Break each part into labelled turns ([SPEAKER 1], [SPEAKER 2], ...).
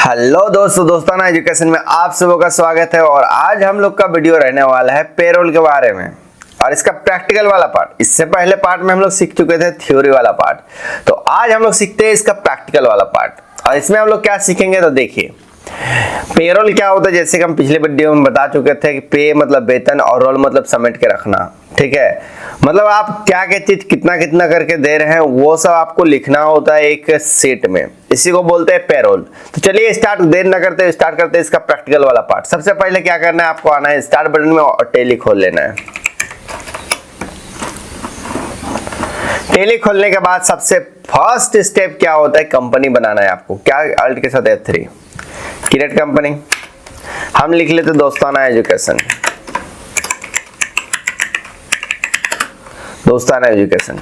[SPEAKER 1] Hello दोस्ताना education में आप सबों का स्वागत है। और आज हम लोग का वीडियो रहने वाला है पेरोल के बारे में और इसका प्रैक्टिकल वाला पार्ट। इससे पहले पार्ट में हम लोग सीख चुके थे थ्योरी वाला पार्ट, तो आज हम लोग सीखते हैं इसका प्रैक्टिकल वाला पार्ट। और इसमें हम लोग क्या सीखेंगे तो देखिए, पेरोल क्या होता है। जैसे कि हम पिछले वीडियो में बता चुके थे कि पे मतलब वेतन और रोल मतलब समेट के रखना, ठीक है। मतलब आप क्या क्या चीज कितना कितना करके दे रहे हैं वो सब आपको लिखना होता है एक शीट में, इसी को बोलते हैं पेरोल। तो चलिए स्टार्ट देर न करते स्टार्ट करते हैं इसका प्रैक्टिकल वाला पार्ट। सबसे पहले क्या करना है, आपको आना है स्टार्ट बटन में और टैली खोल लेना है। टैली खोलने के बाद सबसे फर्स्ट स्टेप क्या होता है, कंपनी बनाना है आपको। क्या अल्ट के साथ F3 क्रिएट कंपनी, हम लिख लेते दोस्ताना एजुकेशन। दोस्ताना एजुकेशन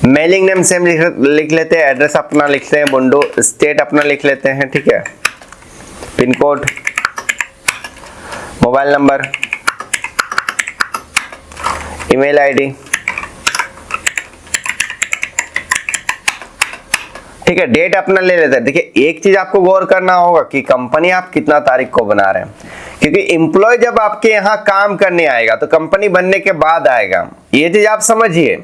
[SPEAKER 1] मेलिंग नेम सेम लिख लेते हैं, एड्रेस अपना लिखते हैं बुंडू, स्टेट अपना लिख लेते हैं, ठीक है। Pin code, mobile number, email ID, ठीक है। डेट अपना ले लेते हैं। देखिए एक चीज आपको गौर करना होगा कि कंपनी आप कितना तारीख को बना रहे हैं, क्योंकि एम्प्लॉय जब आपके यहाँ काम करने आएगा तो कंपनी बनने के बाद आएगा, ये चीज आप समझिए।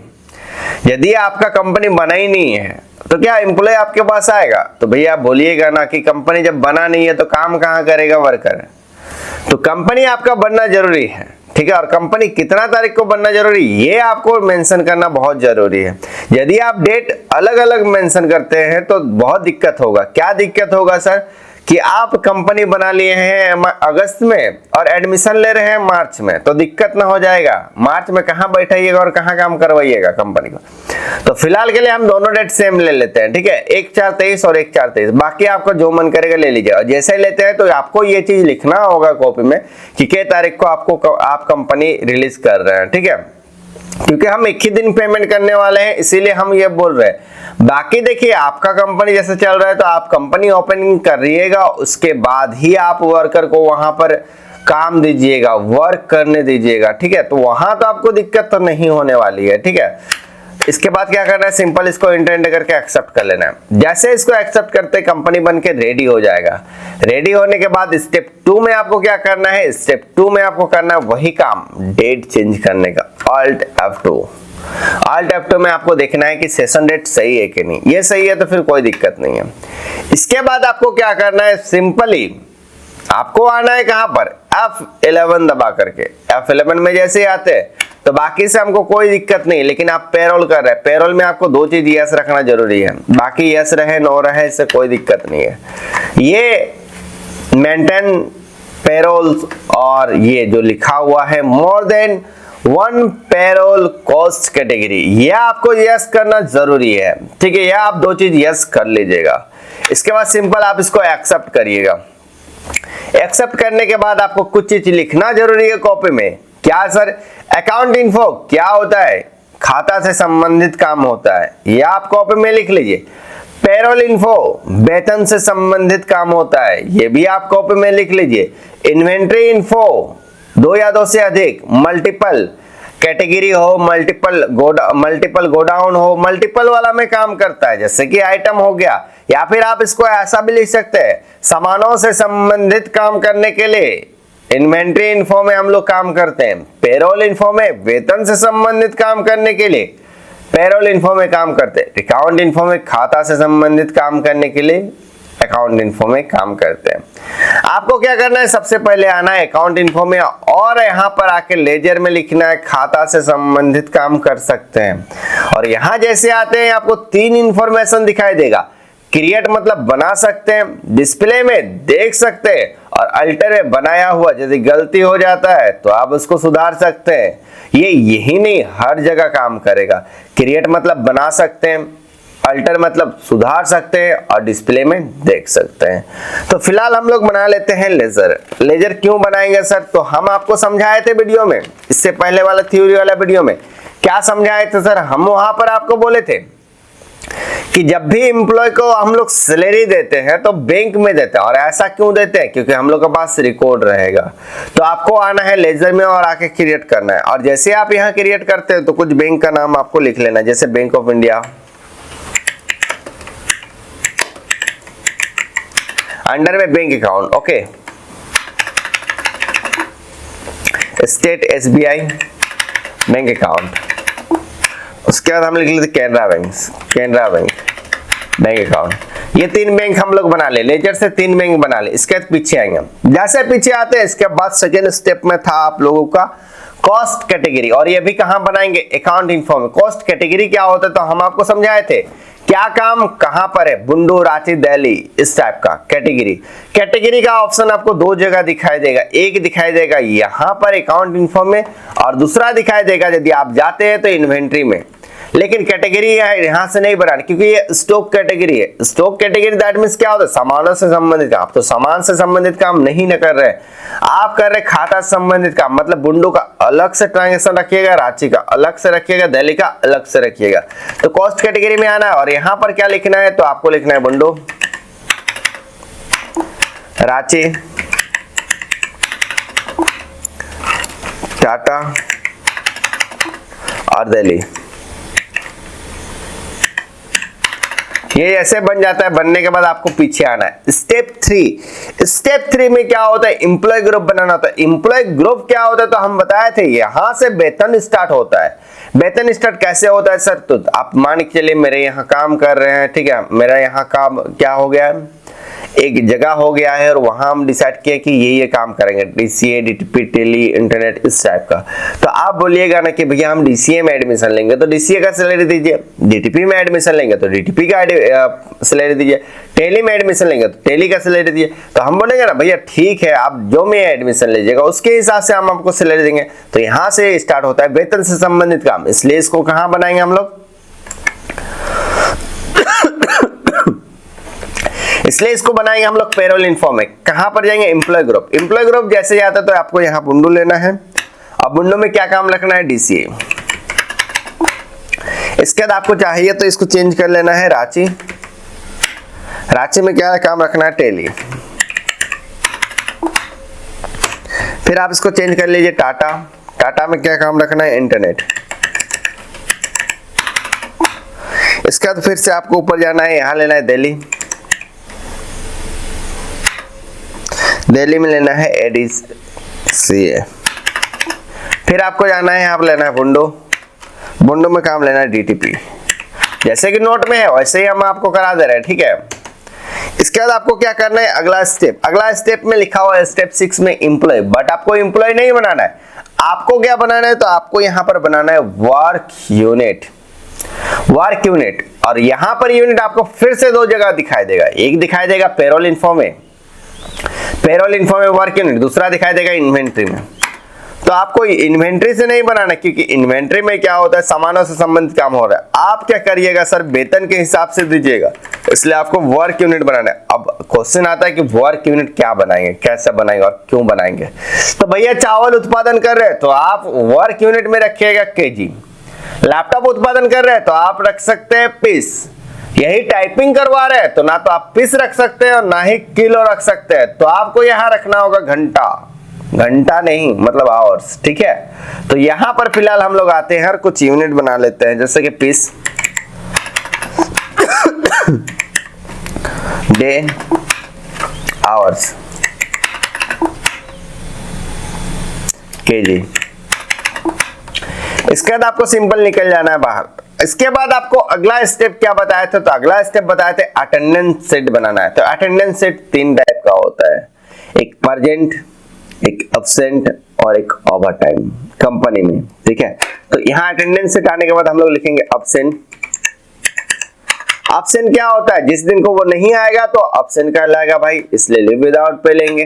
[SPEAKER 1] यदि आपका कंपनी बना ही नहीं है तो क्या एम्प्लॉय आपके पास आएगा? तो भैया आप बोलिएगा ना कि कंपनी जब बना नहीं है तो काम कहाँ करेगा वर्कर। तो कंपनी आपका बनना जरूरी है, ठीक है। और कंपनी कितना तारीख को बनना जरूरी, ये आपको मेंशन करना बहुत जरूरी है। यदि आप डेट अलग अलग मेंशन करते हैं तो बहुत दिक्कत होगा। क्या दिक्कत होगा सर, कि आप कंपनी बना लिए हैं अगस्त में और एडमिशन ले रहे हैं मार्च में, तो दिक्कत ना हो जाएगा। मार्च में कहाँ बैठाइएगा और कहाँ काम करवाइएगा कंपनी को। तो फिलहाल के लिए हम दोनों डेट सेम ले लेते हैं, ठीक है। 1/4/23 और 1/4/23, बाकी आपको जो मन करेगा ले लीजिए। और जैसे लेते हैं तो आपको ये चीज लिखना होगा कॉपी में कि किस तारीख को आप कंपनी रिलीज कर रहे हैं, ठीक है। क्योंकि हम एक ही दिन पेमेंट करने वाले हैं, इसीलिए हम ये बोल रहे हैं। बाकी देखिए आपका कंपनी जैसे चल रहा है तो आप कंपनी ओपनिंग करिएगा, उसके बाद ही आप वर्कर को वहां पर काम दीजिएगा, वर्क करने दीजिएगा, ठीक है। तो वहां तो आपको दिक्कत तो नहीं होने वाली है, ठीक है। इसके बाद क्या करना है, सिंपल इसको इंटर करके एक्सेप्ट कर लेना है। जैसे इसको एक्सेप्ट करते कंपनी बन के रेडी हो जाएगा। रेडी होने के बाद स्टेप 2 में आपको क्या करना है, स्टेप 2 में आपको करना है वही काम, डेट चेंज करने का। Alt F2 में आपको देखना है कि सेशन डेट सही है कि नहीं। ये सही है तो फिर कोई दिक्कत नहीं है। इसके बाद आपको क्या करना है, सिंपली आपको आना है कहां पर, F11 दबा करके। F11 में जैसे ही आते हैं तो बाकी से हमको कोई दिक्कत नहीं, लेकिन आप पेरोल कर रहे हैं, पेरोल में आपको दो चीज यस रखना जरूरी है। बाकी यस रहे नो रहे इससे कोई दिक्कत नहीं है। ये मेंटेन पेरोल और ये जो लिखा हुआ है more than 1 payroll cost category, ये आपको यस करना जरूरी है, ठीक है। यह आप दो चीज यस कर लीजिएगा। इसके बाद सिंपल आप इसको एक्सेप्ट करिएगा। एक्सेप्ट करने के बाद आपको कुछ चीज लिखना जरूरी है कॉपी में। क्या सर, अकाउंट इन्फो क्या होता है, खाता से संबंधित काम होता है, यह आप कॉपी में लिख लीजिए। पेरोल इन्फो वेतन से संबंधित काम होता है, ये भी आप कॉपी में लिख लीजिए। इन्वेंट्री इन्फो 2 या 2 से अधिक, मल्टीपल कैटेगरी हो, मल्टीपल गोडाउन हो, मल्टीपल वाला में काम करता है, जैसे कि आइटम हो गया। या फिर आप इसको ऐसा भी लिख सकते हैं, सामानों से संबंधित काम करने के लिए इन्वेंट्री इन्फो में हम लोग काम करते हैं। पेरोल इन्फो में वेतन से संबंधित काम करने के लिए पेरोल इन्फो में काम करते हैं। अकाउंट इन्फो में खाता से संबंधित काम करने के लिए अकाउंट इन्फो में काम करते हैं। आपको क्या करना है, सबसे पहले आना है अकाउंट इन्फो में और यहाँ पर आके लेजर में लिखना है खाता से संबंधित काम कर सकते हैं। और यहाँ जैसे आते हैं आपको 3 इंफॉर्मेशन दिखाई देगा। क्रिएट मतलब बना सकते हैं, डिस्प्ले में देख सकते हैं, और अल्टर में बनाया हुआ यदि गलती हो जाता है तो आप उसको सुधार सकते हैं। ये यही नहीं हर जगह काम करेगा। क्रिएट मतलब बना सकते हैं, अल्टर मतलब सुधार सकते हैं, और डिस्प्ले में देख सकते हैं। तो फिलहाल हम लोग बना लेते हैं लेजर। लेजर क्यों बनाएंगे सर, तो हम आपको समझाए थे वीडियो में, इससे पहले वाला थ्योरी वाला वीडियो में क्या समझाए थे सर। हम वहां पर आपको बोले थे कि जब भी एम्प्लॉय को हम लोग सैलरी देते हैं तो बैंक में देते हैं। और ऐसा क्यों देते हैं, क्योंकि हम लोग के पास रिकॉर्ड रहेगा। तो आपको आना है लेजर में और आके क्रिएट करना है। और जैसे आप यहाँ क्रिएट करते हैं तो कुछ बैंक का नाम आपको लिख लेना, जैसे बैंक ऑफ इंडिया, अंडर में bank account, okay, state SBI bank account, उसके बाद हम लिख लेते कैनरा बैंक बैंक अकाउंट। ये 3 बैंक हम लोग बना ले, लेजर से 3 बैंक बना ले। इसके बाद पीछे आएंगे, जैसे पीछे आते हैं इसके बाद सेकेंड स्टेप में था आप लोगों का कॉस्ट कैटेगरी, और ये भी कहां बनाएंगे, अकाउंट इन्फो में। कॉस्ट कैटेगरी क्या होता है तो हम आपको समझाए थे, क्या काम कहां पर है, बुंडू, रांची, दिल्ली, इस टाइप का कैटेगरी का ऑप्शन आपको 2 जगह दिखाई देगा। एक दिखाई देगा यहां पर अकाउंट इन्फो में, और दूसरा दिखाई देगा यदि आप जाते हैं तो इन्वेंट्री में। लेकिन कैटेगरी यहां से नहीं बनानी, क्योंकि ये स्टॉक कैटेगरी है। स्टॉक कैटेगरी दैट मींस क्या होता है, सामानों से संबंधित काम। आप तो सामान से संबंधित काम नहीं न कर रहे, आप कर रहे खाता से संबंधित काम। मतलब बुंडू का अलग से ट्रांजेक्शन रखिएगा, रांची का अलग से रखिएगा, दिल्ली का अलग से रखिएगा। तो कॉस्ट कैटेगरी में आना है, और यहां पर क्या लिखना है, तो आपको लिखना है बुंडू, रांची, टाटा और दिल्ली। ये ऐसे बन जाता है। बनने के बाद आपको पीछे आना है। स्टेप 3 में क्या होता है, एम्प्लॉय ग्रुप बनाना होता है। एम्प्लॉय ग्रुप क्या होता है तो हम बताए थे, यहां से वेतन स्टार्ट होता है। वेतन स्टार्ट कैसे होता है सर, तो आप मान के चलिए मेरे यहाँ काम कर रहे हैं, ठीक है, मेरा यहाँ काम क्या हो गया है, एक जगह हो गया है, और वहां हम डिसाइड किया कि ये काम करेंगे, DCA, DTP, टेली, इंटरनेट, इस टाइप का। तो आप बोलिएगा ना कि भैया हम DCA में एडमिशन लेंगे तो DCA का सैलरी दीजिए, DTP में एडमिशन लेंगे तो DTP का सैलरी दीजिए, टेली में एडमिशन लेंगे तो टेली का सैलरी दीजिए। तो हम बोलेंगे ना भैया ठीक है, आप जो में एडमिशन लीजिएगा उसके हिसाब से हम आपको सैलरी देंगे। तो यहाँ से स्टार्ट होता है वेतन से संबंधित काम। इसलिए इसको कहाँ बनाएंगे हम लोग, इसलिए इसको बनाएंगे हम लोग पेरोल इन्फो में। कहां पर जाएंगे, एम्प्लॉय ग्रुप। एम्प्लॉय ग्रुप जैसे जाता है तो आपको यहां बुंडू लेना है। अब बुंडू में क्या काम रखना है, DCA। इसके बाद आपको चाहिए तो इसको चेंज कर लेना है रांची। रांची में क्या काम रखना है, टेली। फिर आप इसको चेंज कर लीजिए टाटा। टाटा में क्या काम रखना है, इंटरनेट। इसके बाद फिर से आपको ऊपर जाना है, यहां लेना है दिल्ली। दिल्ली में लेना है ADCA। फिर आपको जाना है, यहाँ पर लेना है बुंडू। बुंडू में काम लेना है DTP। जैसे कि नोट में है वैसे ही हम आपको करा दे रहे हैं, ठीक है। इसके बाद आपको क्या करना है, अगला स्टेप में लिखा हुआ है स्टेप 6 में एम्प्लॉय। बट आपको एम्प्लॉय नहीं बनाना है, आपको क्या बनाना है, तो आपको यहाँ पर बनाना है वर्क यूनिट। और यहाँ पर यूनिट आपको फिर से 2 जगह दिखाई देगा। एक दिखाई देगा पेरोल इन्फो में वर्क यूनिट, दूसरा दिखाई देगा इन्वेंट्री में। तो आपको इन्वेंट्री से नहीं बनाना, क्योंकि इन्वेंट्री में क्या होता है, सामानों से संबंधित काम हो रहा है। आप क्या करिएगा सर, वेतन के हिसाब से दीजिएगा, इसलिए आपको वर्क यूनिट बनाना है। अब क्वेश्चन आता है कि वर्क यूनिट क्या बनाएंगे, कैसे बनाएंगे और क्यों बनाएंगे। तो भैया चावल उत्पादन कर रहे हैं तो आप वर्क यूनिट में रखिएगा kg। लैपटॉप उत्पादन कर रहे हैं तो आप रख सकते हैं पीस। यही टाइपिंग करवा रहे हैं तो ना तो आप पीस रख सकते हैं और ना ही किलो रख सकते हैं। तो आपको यहां रखना होगा घंटा नहीं, मतलब आवर्स, ठीक है। तो यहां पर फिलहाल हम लोग आते हैं, हर कुछ यूनिट बना लेते हैं, जैसे कि पीस, डे, आवर्स, kg। इसके बाद आपको सिंपल निकल जाना है बाहर। इसके बाद आपको अगला स्टेप क्या बताया था, तो अगला स्टेप बताए थे अटेंडेंस सेट बनाना है। तो अटेंडेंस सेट 3 टाइप का होता है, एक प्रेजेंट, एक एब्सेंट और एक ओवर टाइम कंपनी में, ठीक है। तो यहाँ अटेंडेंस सेट आने के बाद हम लोग लिखेंगे एब्सेंट। एब्सेंट क्या होता है, जिस दिन को वो नहीं आएगा तो एब्सेंट कहलाएगा भाई, इसलिए लीव विदाउट पे लेंगे,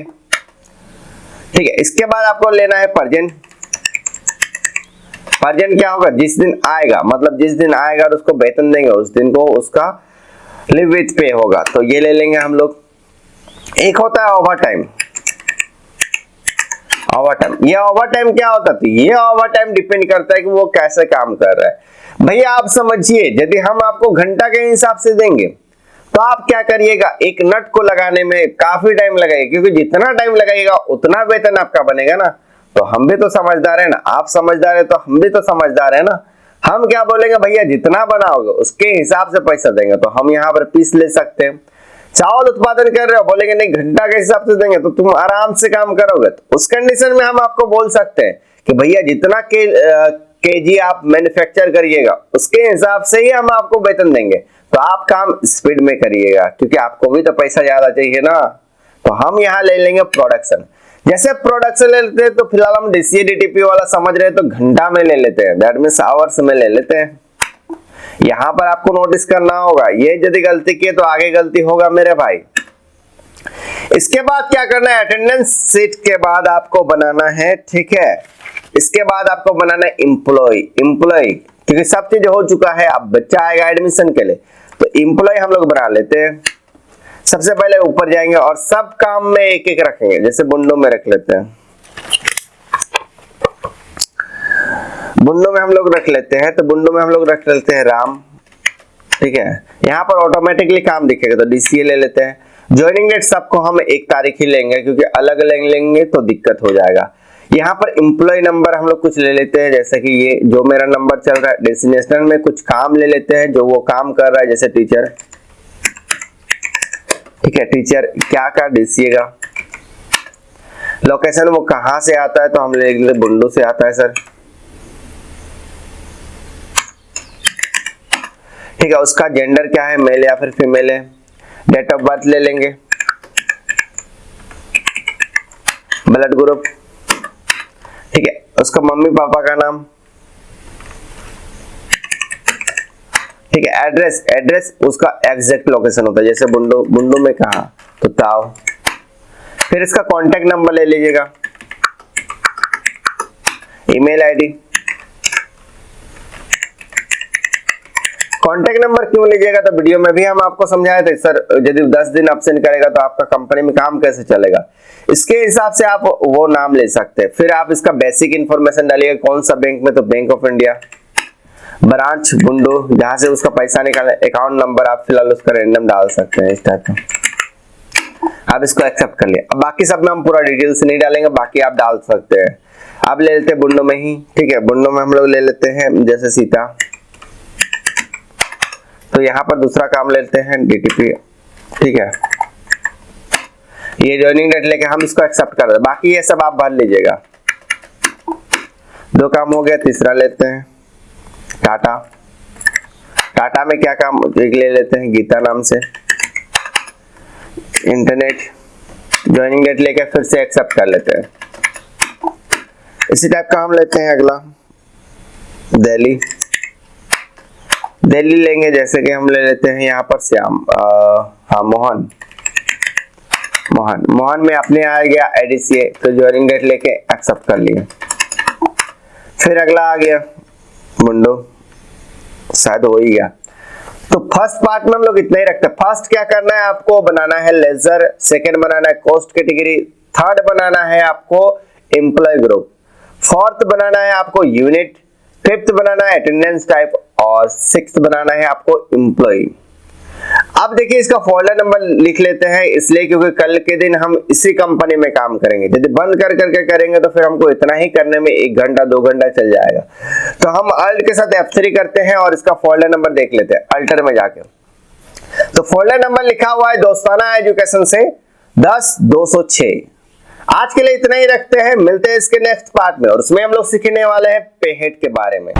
[SPEAKER 1] ठीक है। इसके बाद आपको लेना है प्रेजेंट। प्रेजेंट क्या होगा, जिस दिन आएगा, मतलब जिस दिन आएगा और उसको वेतन देंगे उस दिन को उसका लीव विद पे होगा, तो ये ले लेंगे हम लोग। एक होता है ओवर टाइम। ये ओवर टाइम क्या होता है, ये ओवर टाइम डिपेंड करता है कि वो कैसे काम कर रहा है। भैया आप समझिए, यदि हम आपको घंटा के हिसाब से देंगे तो आप क्या करिएगा, एक नट को लगाने में काफी टाइम लगेगा, क्योंकि जितना टाइम लगेगा उतना वेतन आपका बनेगा ना। तो हम भी तो समझदार है ना, आप समझदार है तो हम भी तो समझदार है ना। हम क्या बोलेंगे, भैया जितना बनाओगे उसके हिसाब से पैसा देंगे। तो हम यहाँ पर पीस ले सकते हैं, चावल उत्पादन कर रहे हो, बोलेंगे नहीं घंटा के हिसाब से देंगे तो तुम आराम से काम करोगे। तो उस कंडीशन में हम आपको बोल सकते हैं कि भैया जितना केजी आप मैन्युफैक्चर करिएगा उसके हिसाब से ही हम आपको वेतन देंगे, तो आप काम स्पीड में करिएगा क्योंकि आपको भी तो पैसा ज्यादा चाहिए ना। तो हम यहाँ ले लेंगे प्रोडक्शन। जैसे प्रोडक्शन ले लेते हैं तो फिलहाल हम डीसीए डीटीपी वाला समझ रहे हैं तो घंटा में ले लेते हैं, दैट मींस आवर्स में ले लेते हैं। यहां पर आपको नोटिस करना होगा, ये यदि गलती की तो आगे गलती होगा मेरे भाई। इसके बाद क्या करना है, अटेंडेंस शीट के बाद आपको बनाना है, ठीक है, इसके बाद आपको बनाना है एम्प्लॉय। क्योंकि सब चीज हो चुका है, अब बच्चा आएगा एडमिशन के लिए, तो एम्प्लॉय हम लोग बना लेते हैं। सबसे पहले ऊपर जाएंगे और सब काम में एक एक रखेंगे, जैसे बुंडो में रख लेते हैं, बुंडो में हम लोग रख लेते हैं, तो बुंडो में हम लोग रख लेते हैं राम, ठीक है। यहाँ पर ऑटोमेटिकली काम दिखेगा तो डीसीए ले लेते हैं। ज्वाइनिंग डेट सबको हम 1 तारीख ही लेंगे क्योंकि अलग अलग लेंगे तो दिक्कत हो जाएगा। यहाँ पर एम्प्लॉय नंबर हम लोग कुछ ले लेते हैं, जैसे कि ये जो मेरा नंबर चल रहा है। डेस्टिनेशन में कुछ काम ले लेते हैं जो वो काम कर रहा है, जैसे टीचर, ठीक है, टीचर क्या का डीसीए का। लोकेशन वो कहाँ से आता है तो हम ले लेते बुंडू से आता है सर, ठीक है। उसका जेंडर क्या है, मेल या फिर फीमेल है। डेट ऑफ बर्थ ले लेंगे, ब्लड ग्रुप, ठीक है। उसका मम्मी पापा का नाम, ठीक है। एड्रेस उसका एग्जैक्ट लोकेशन होता है, जैसे बुंडू में कहा तो ताव। फिर इसका कांटेक्ट नंबर ले लीजिएगा, ईमेल आईडी। कांटेक्ट नंबर क्यों लीजिएगा तो वीडियो में भी हम आपको समझाए थे सर, यदि 10 दिन अब्सेंट करेगा तो आपका कंपनी में काम कैसे चलेगा, इसके हिसाब से आप वो नाम ले सकते हैं। फिर आप इसका बेसिक इंफॉर्मेशन डालिएगा, कौन सा बैंक में तो bank of India, branch Bundu, जहां से उसका पैसा निकाले, अकाउंट नंबर आप फिलहाल उसका रैंडम डाल सकते हैं इस टाइप का। आप इसको एक्सेप्ट कर लिया। अब बाकी सब में हम पूरा डिटेल्स नहीं डालेंगे, बाकी आप डाल सकते हैं। आप ले लेते हैं बुंडू में ही, ठीक है। बुंडू में हम लोग ले लेते हैं जैसे सीता, तो यहाँ पर दूसरा काम लेते हैं डीटीपी, ठीक है। ये ज्वाइनिंग डेट लेके हम इसको एक्सेप्ट कर दें, बाकी ये सब आप भर लीजिएगा। 2 काम हो गया, तीसरा लेते हैं टाटा। टाटा में क्या काम, एक ले लेते हैं गीता नाम से, इंटरनेट। ज्वाइनिंग डेट लेके फिर से एक्सेप्ट कर लेते हैं। इसी टाइप का हम लेते हैं अगला दिल्ली लेंगे, जैसे कि हम ले लेते हैं यहाँ पर श्याम, हाँ मोहन में अपने आ गया एडीसीए, तो ज्वाइनिंग डेट लेके एक्सेप्ट कर लिए। फिर अगला आ गया मुंडो, शायद हो ही गया। तो फर्स्ट पार्ट में हम लोग इतना ही रखते हैं। फर्स्ट क्या करना है, आपको बनाना है लेजर, सेकंड बनाना है कॉस्ट कैटेगरी, थर्ड बनाना है आपको एम्प्लॉय ग्रुप, फोर्थ बनाना है आपको यूनिट, फिफ्थ बनाना है अटेंडेंस टाइप और सिक्स्थ बनाना है आपको एम्प्लॉय। अब देखिए इसका फोल्डर नंबर लिख लेते हैं, इसलिए क्योंकि कल के दिन हम इसी कंपनी में काम करेंगे। यदि बंद कर करके करेंगे तो फिर हमको इतना ही करने में 1 घंटा 2 घंटा चल जाएगा। तो हम अल्ट के साथ F3 करते हैं और इसका फोल्डर नंबर देख लेते हैं अल्टर में जाके। तो फोल्डर नंबर लिखा हुआ है दोस्ताना एजुकेशन से 10-206। आज के लिए इतना ही रखते हैं, मिलते हैं इसके नेक्स्ट पार्ट में और उसमें हम लोग सीखने वाले हैं पे हेड के बारे में।